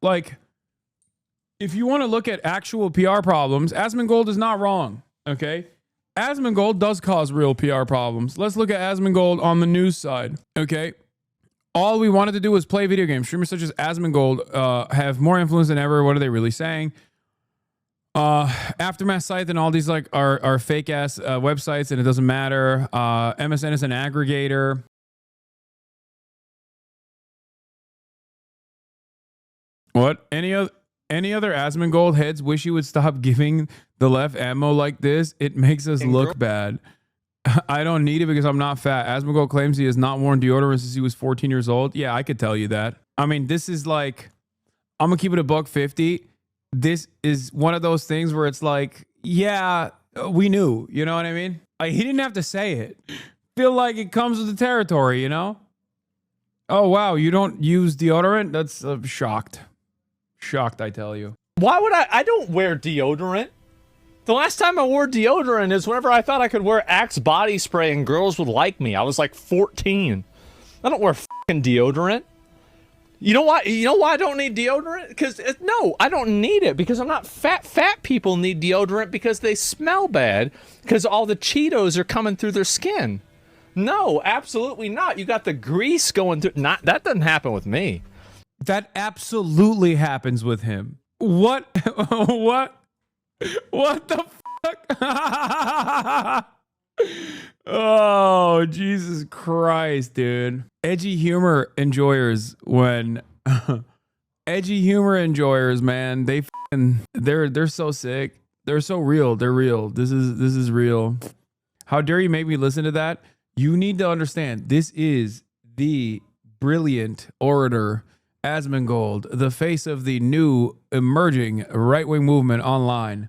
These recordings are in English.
Like, if you want to look at actual PR problems, Asmongold is not wrong. Okay. Asmongold does cause real PR problems. Let's look at Asmongold on the news side. Okay. All we wanted to do was play video games. Streamers such as Asmongold have more influence than ever. What are they really saying? Aftermath site and all these like are fake ass websites, and it doesn't matter. MSN is an aggregator. What? Any other Asmongold heads wish you would stop giving the left ammo like this? It makes us look bad. I don't need it because I'm not fat. Asmongold claims he has not worn deodorant since he was 14 years old. Yeah, I could tell you that. I mean, this is like, I'm gonna keep it $150. This is one of those things where it's like, yeah, we knew. You know what I mean? Like, he didn't have to say it. Feel like it comes with the territory, you know? Oh, wow, you don't use deodorant? That's shocked. Shocked, I tell you. Why would I don't wear deodorant. The last time I wore deodorant is whenever I thought I could wear Axe body spray and girls would like me. I was like 14. I don't wear fucking deodorant. You know why? You know why I don't need deodorant? Because no, I don't need it because I'm not fat. Fat people need deodorant because they smell bad because all the Cheetos are coming through their skin. No, absolutely not. You got the grease going through. Not that doesn't happen with me. That absolutely happens with him. What? What the fuck? Oh, Jesus Christ, dude. Edgy humor enjoyers when edgy humor enjoyers, man, they're so sick. They're so real. They're real. This is real. How dare you make me listen to that? You need to understand this is the brilliant orator Asmongold, the face of the new emerging right-wing movement online.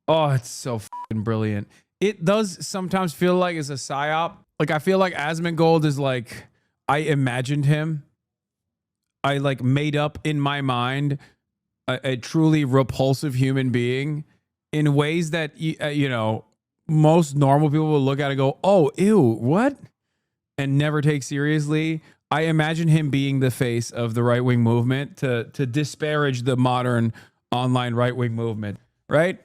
Oh, it's so fucking brilliant. It does sometimes feel like it's a psyop. Like, I feel like Asmongold is like, I imagined him. I like made up in my mind a truly repulsive human being in ways that, you know, most normal people will look at and go, oh, ew, what? And never take seriously. I imagine him being the face of the right-wing movement to disparage the modern online right-wing movement, right?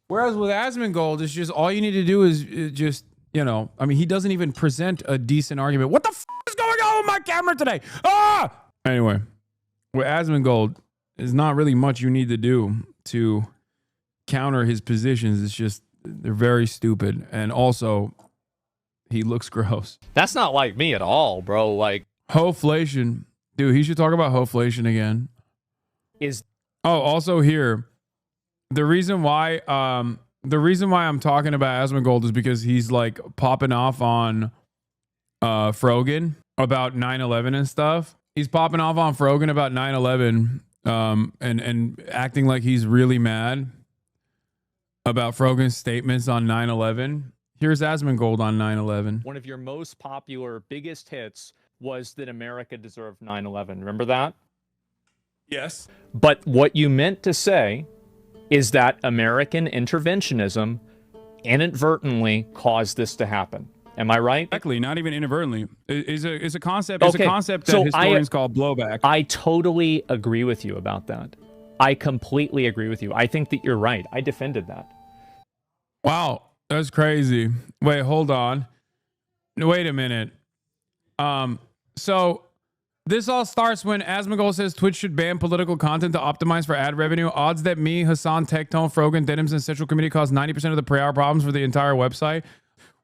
Whereas with Asmongold, it's just all you need to do is just, you know, I mean, he doesn't even present a decent argument. What the f is going on with my camera today? Ah! Anyway, with Asmongold, there's not really much you need to do to counter his positions. It's just, they're very stupid. And also, he looks gross. That's not like me at all, bro. Like, Hoflation. Dude, he should talk about hoflation again. Also here, the reason why I'm talking about Asmongold is because he's like popping off on Frogan about 9/11 and stuff. He's popping off on Frogan about 9/11 and acting like he's really mad about Frogan's statements on 9/11. Here's Asmongold on 9/11. One of your most popular, biggest hits was that America deserved 9/11. Remember that? Yes. But what you meant to say is that American interventionism inadvertently caused this to happen. Am I right? Exactly. Not even inadvertently. It's a concept. It's a concept that historians call blowback. I totally agree with you about that. I completely agree with you. I think that you're right. I defended that. Wow, that's crazy. Wait, hold on. Wait a minute. So this all starts when Asmongold says Twitch should ban political content to optimize for ad revenue. Odds that me, Hasan, Tectone, Frogan, Denims, and Central Committee cause 90% of the PR problems for the entire website.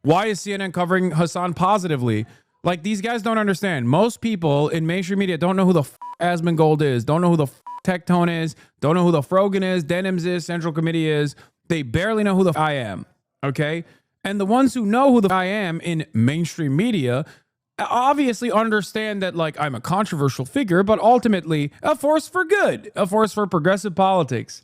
Why is CNN covering Hasan positively? Like, these guys don't understand. Most people in mainstream media don't know who the Asmongold is, don't know who the Tectone is, don't know who the Frogan is, Denims is, Central Committee is. They barely know who the I am, okay? And the ones who know who the I am in mainstream media obviously understand that, like, I'm a controversial figure, but ultimately a force for good, a force for progressive politics.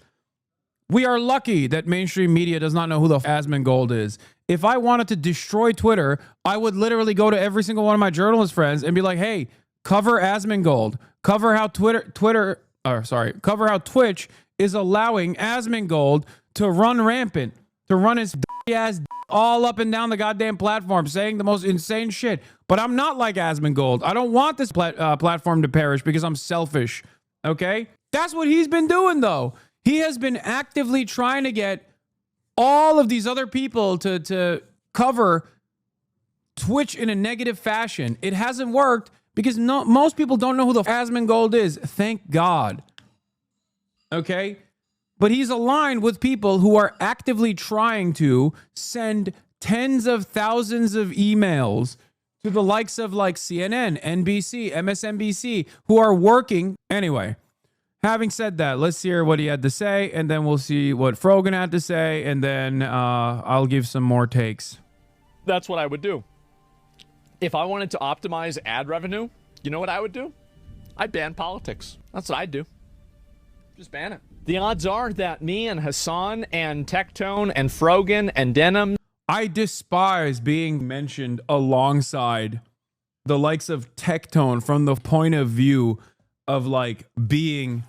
We are lucky that mainstream media does not know who the Asmongold is. If I wanted to destroy Twitter, I would literally go to every single one of my journalist friends and be like, hey, cover Asmongold, cover how cover how Twitch is allowing Asmongold to run rampant, to run his ass all up and down the goddamn platform, saying the most insane shit. But I'm not like Asmongold. I don't want this platform to perish because I'm selfish, okay? That's what he's been doing, though. He has been actively trying to get all of these other people to cover Twitch in a negative fashion. It hasn't worked because most people don't know who the Asmongold is. Thank God. Okay? But he's aligned with people who are actively trying to send tens of thousands of emails to the likes of like CNN, NBC, MSNBC, who are working. Anyway, having said that, let's hear what he had to say, and then we'll see what Frogan had to say, and then I'll give some more takes. That's what I would do. If I wanted to optimize ad revenue, you know what I would do? I'd ban politics. That's what I'd do. Just ban it. The odds are that me and Hasan and Tectone and Frogan and Denim. I despise being mentioned alongside the likes of Tectone from the point of view of like being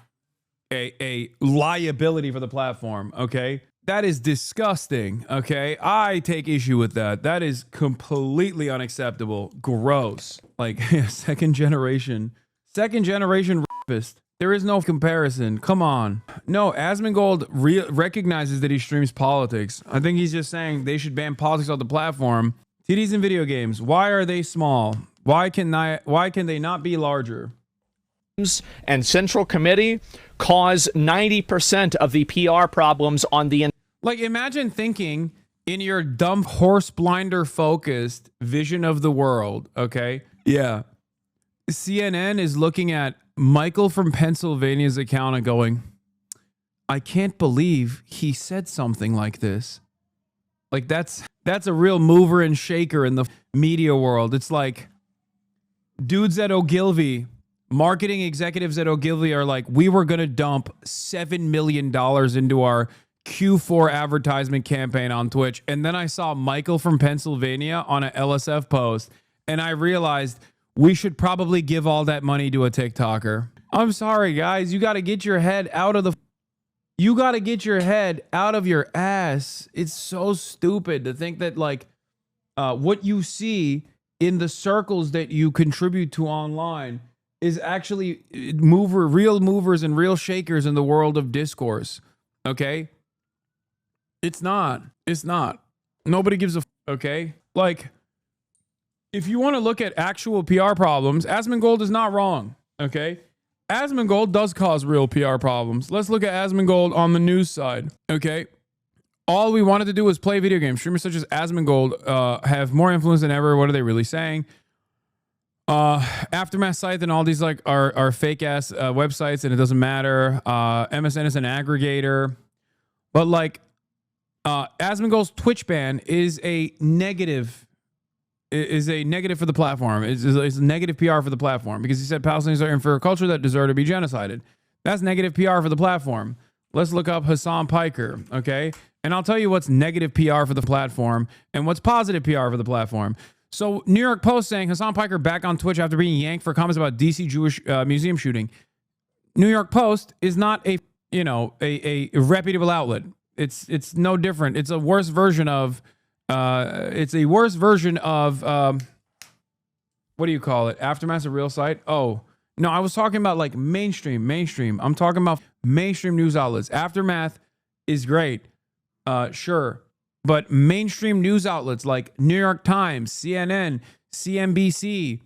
a liability for the platform, okay? That is disgusting, okay? I take issue with that. That is completely unacceptable. Gross. Like, second generation rapist. There is no comparison. Come on. No, Asmongold recognizes that he streams politics. I think he's just saying they should ban politics off the platform. TDs in video games. Why are they small? Why can they not be larger? And Central Committee cause 90% of the PR problems on the... Like, imagine thinking in your dumb horse blinder focused vision of the world, okay? Yeah. CNN is looking at Michael from Pennsylvania's account and going, I can't believe he said something like this. Like, that's a real mover and shaker in the media world. It's like dudes at Ogilvy, marketing executives at Ogilvy are like, we were going to dump $7 million into our Q4 advertisement campaign on Twitch. And then I saw Michael from Pennsylvania on a LSF post, and I realized we should probably give all that money to a TikToker. I'm sorry, guys. You got to get your head out of the... You got to get your head out of your ass. It's so stupid to think that, like, what you see in the circles that you contribute to online is actually real movers and real shakers in the world of discourse. Okay? It's not. It's not. Nobody gives a... Okay? Like... If you want to look at actual PR problems, Asmongold is not wrong, okay? Asmongold does cause real PR problems. Let's look at Asmongold on the news side, okay? All we wanted to do was play video games. Streamers such as Asmongold have more influence than ever. What are they really saying? Aftermath site and all these like are fake-ass websites, and it doesn't matter. MSN is an aggregator. But like, Asmongold's Twitch ban is a negative for the platform. It's negative PR for the platform because he said Palestinians are in for a culture that deserve to be genocided. That's negative PR for the platform. Let's look up Hasan Piker, okay? And I'll tell you what's negative PR for the platform and what's positive PR for the platform. So New York Post saying Hasan Piker back on Twitch after being yanked for comments about DC Jewish museum shooting. New York Post is not a reputable outlet. It's no different. It's a worse version of what do you call it? Aftermath's a real site? Oh, no, I was talking about like mainstream. I'm talking about mainstream news outlets. Aftermath is great. Sure. But mainstream news outlets like New York Times, CNN, CNBC,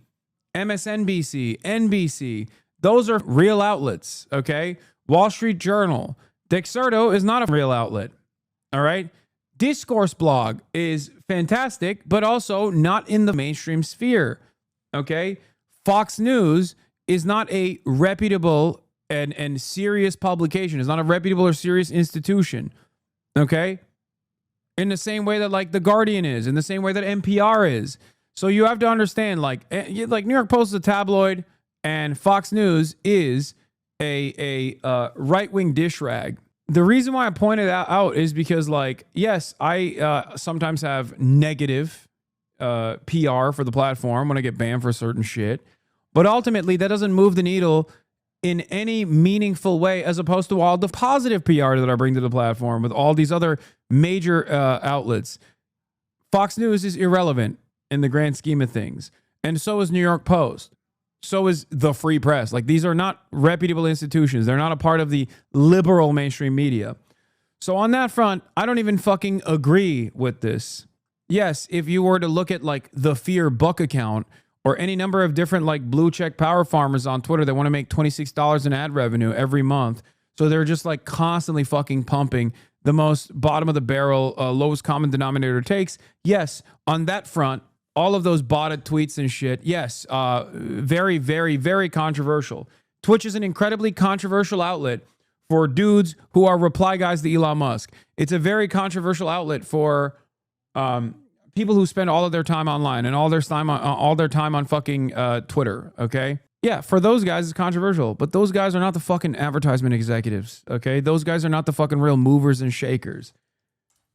MSNBC, NBC, those are real outlets, okay? Wall Street Journal. Dexerto is not a real outlet, all right? Discourse blog is fantastic, but also not in the mainstream sphere, okay? Fox News is not a reputable and serious publication. It's not a reputable or serious institution, okay? In the same way that like The Guardian is, in the same way that NPR is. So you have to understand, like New York Post is a tabloid, and Fox News is a right-wing dish rag. The reason why I pointed that out is because, like, yes, I sometimes have negative PR for the platform when I get banned for certain shit. But ultimately, that doesn't move the needle in any meaningful way as opposed to all the positive PR that I bring to the platform with all these other major outlets. Fox News is irrelevant in the grand scheme of things. And so is New York Post. So is the free press. Like, these are not reputable institutions. They're not a part of the liberal mainstream media. So on that front, I don't even fucking agree with this. Yes, if you were to look at like the Fear Buck account or any number of different like blue check power farmers on Twitter that want to make $26 in ad revenue every month. So they're just like constantly fucking pumping the most bottom of the barrel, lowest common denominator takes. Yes, on that front, all of those botted tweets and shit. Yes, very, very, very controversial. Twitch is an incredibly controversial outlet for dudes who are reply guys to Elon Musk. It's a very controversial outlet for people who spend all of their time online and all their time on fucking Twitter. Okay, yeah, for those guys it's controversial, but those guys are not the fucking advertisement executives. Okay, those guys are not the fucking real movers and shakers.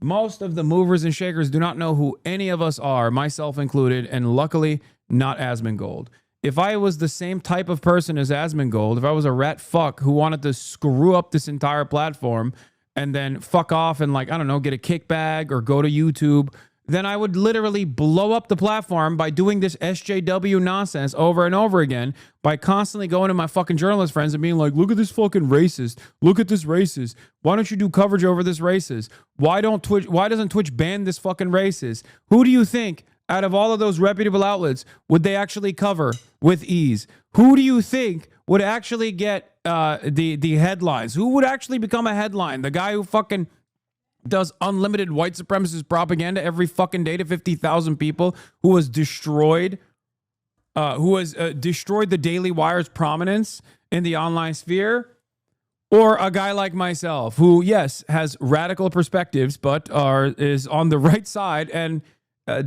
Most of the movers and shakers do not know who any of us are, myself included, and luckily not Asmongold. If I was the same type of person as Asmongold, if I was a rat fuck who wanted to screw up this entire platform and then fuck off and like, I don't know, get a kickback or go to YouTube, then I would literally blow up the platform by doing this SJW nonsense over and over again, by constantly going to my fucking journalist friends and being like, look at this fucking racist. Look at this racist. Why don't you do coverage over this racist? Why doesn't Twitch ban this fucking racist? Who do you think out of all of those reputable outlets would they actually cover with ease? Who do you think would actually get the headlines? Who would actually become a headline? The guy who fucking does unlimited white supremacist propaganda every fucking day to 50,000 people, who has destroyed the Daily Wire's prominence in the online sphere? Or a guy like myself who, yes, has radical perspectives, but is on the right side and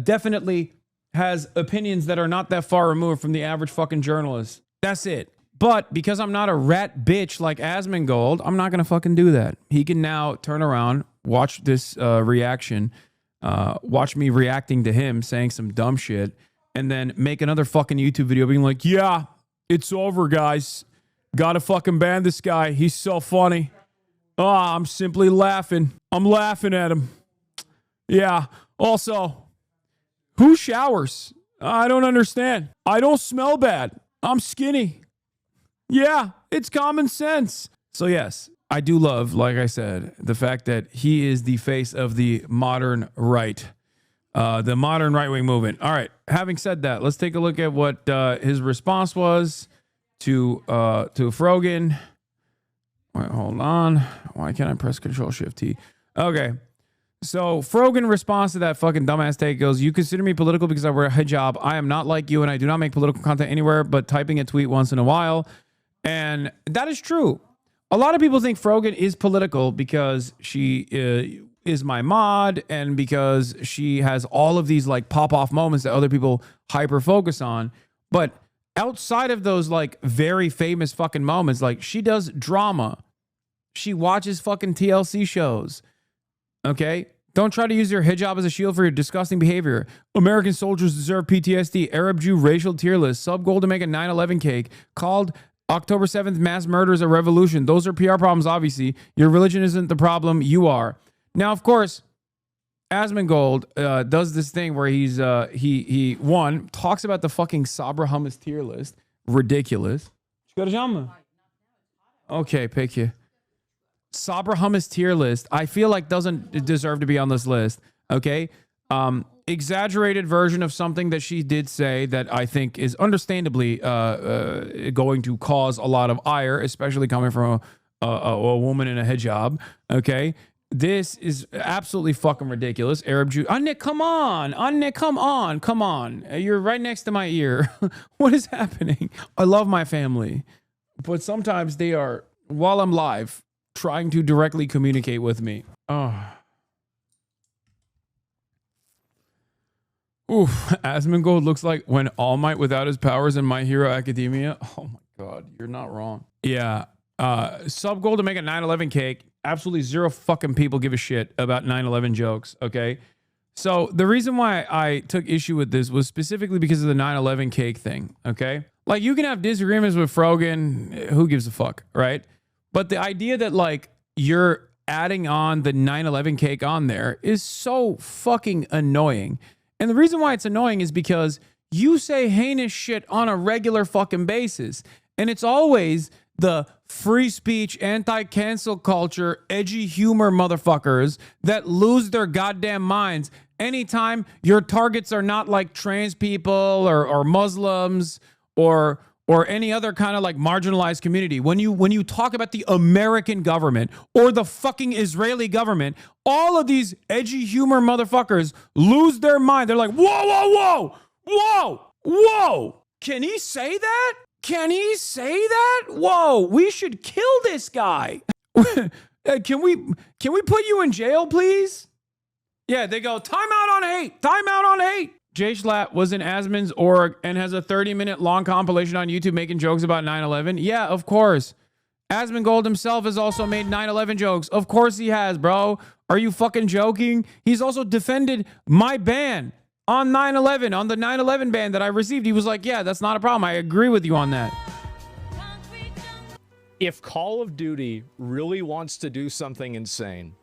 definitely has opinions that are not that far removed from the average fucking journalist. That's it. But because I'm not a rat bitch like Asmongold, I'm not going to fucking do that. He can now turn around, watch this reaction, watch me reacting to him saying some dumb shit, and then make another fucking YouTube video being like, yeah, it's over, guys. Gotta fucking ban this guy. He's so funny. I'm simply laughing. I'm laughing at him. Yeah. Also, who showers? I don't understand. I don't smell bad. I'm skinny. Yeah, it's common sense. So yes, I do love, like I said, the fact that he is the face of the modern right, the modern right-wing movement. All right, having said that, let's take a look at what his response was to Frogan. Wait, hold on. Why can't I press Control-Shift-T? Okay. So Frogan responds to that fucking dumbass take, goes, you consider me political because I wear a hijab. I am not like you, and I do not make political content anywhere but typing a tweet once in a while. And that is true. A lot of people think Frogan is political because she is my mod and because she has all of these like pop-off moments that other people hyper-focus on. But outside of those like very famous fucking moments, like she does drama. She watches fucking TLC shows. Okay? Don't try to use your hijab as a shield for your disgusting behavior. American soldiers deserve PTSD. Arab Jew racial tier list. Sub goal to make a 9/11 cake. Called October 7th mass murder is a revolution. Those are PR problems, obviously. Your religion isn't the problem. You are. Now, of course, Asmongold does this thing where he talks about the fucking Sabra hummus tier list. Ridiculous. Okay, pick you. Sabra hummus tier list, I feel like doesn't deserve to be on this list. Okay. Exaggerated version of something that she did say that I think is understandably going to cause a lot of ire, especially coming from a woman in a hijab. Okay. This is absolutely fucking ridiculous. Arab Jew. Nick, come on. Nick, come on. You're right next to my ear. What is happening? I love my family, but sometimes they are, while I'm live, trying to directly communicate with me. Oh. Oof. Asmongold looks like when All Might without his powers in My Hero Academia. Oh my God, you're not wrong. Yeah. Sub goal to make a 9/11 cake. Absolutely zero fucking people give a shit about 9/11 jokes. Okay. So the reason why I took issue with this was specifically because of the 9/11 cake thing. Okay. Like you can have disagreements with Frogan. Who gives a fuck? Right. But the idea that like you're adding on the 9/11 cake on there is so fucking annoying. And the reason why it's annoying is because you say heinous shit on a regular fucking basis. And it's always the free speech, anti-cancel culture, edgy humor motherfuckers that lose their goddamn minds anytime your targets are not like trans people or Muslims or any other kind of like marginalized community. When you talk about the American government or the fucking Israeli government, all of these edgy humor motherfuckers lose their mind. They're like, whoa, whoa, whoa, whoa, whoa. Can he say that? Can he say that? Whoa, we should kill this guy. Can we put you in jail, please? Yeah, they go, time out on hate. Time out on hate. Jay Schlatt was in Asmon's org and has a 30-minute long compilation on YouTube making jokes about 9/11. Yeah, of course. Asmongold himself has also made 9/11 jokes. Of course he has, bro. Are you fucking joking? He's also defended my ban on 9/11, on the 9/11 ban that I received. He was like, yeah, that's not a problem. I agree with you on that. If Call of Duty really wants to do something insane,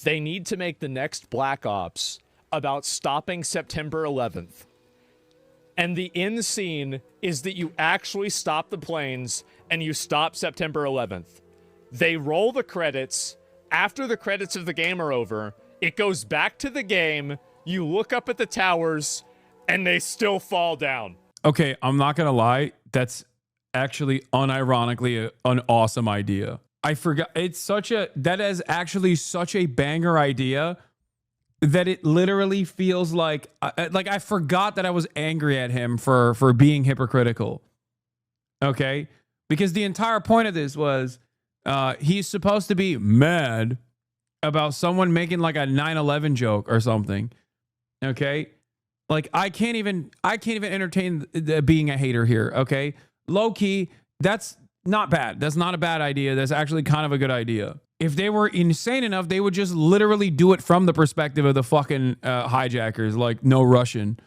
they need to make the next Black Ops about stopping September 11th. And the end scene is that you actually stop the planes and you stop September 11th. They roll the credits. After the credits of the game are over, it goes back to the game. You look up at the towers and they still fall down. Okay, I'm not going to lie. That's actually unironically an awesome idea. I forgot. That is actually such a banger idea that it literally feels like I forgot that I was angry at him for being hypocritical. Okay? Because the entire point of this was he's supposed to be mad about someone making like a 9/11 joke or something. Okay? Like I can't even entertain being a hater here, okay? Low key, that's not bad. That's not a bad idea. That's actually kind of a good idea. If they were insane enough, they would just literally do it from the perspective of the fucking hijackers, like No Russian.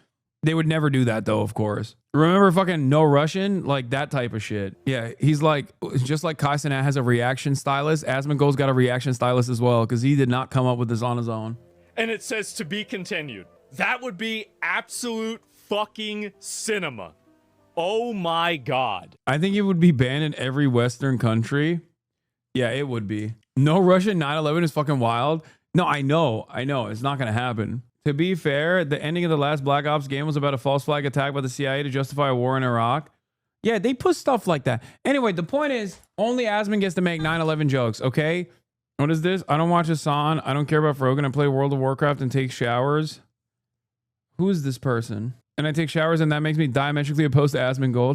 They would never do that, though, of course. Remember fucking No Russian? Like that type of shit. Yeah, he's like, just like Hasan has a reaction stylist, Asmongold's got a reaction stylist as well, because he did not come up with this on his own. And it says to be continued. That would be absolute fucking cinema. Oh my God. I think it would be banned in every Western country. Yeah, it would be. No Russian 9/11 is fucking wild. No, I know. It's not going to happen. To be fair, the ending of the last Black Ops game was about a false flag attack by the CIA to justify a war in Iraq. Yeah, they put stuff like that. Anyway, the point is, only Asmon gets to make 9/11 jokes, okay? What is this? I don't watch Hasan. I don't care about Frogan. I play World of Warcraft and take showers. Who is this person? And I take showers and that makes me diametrically opposed to Asmongold.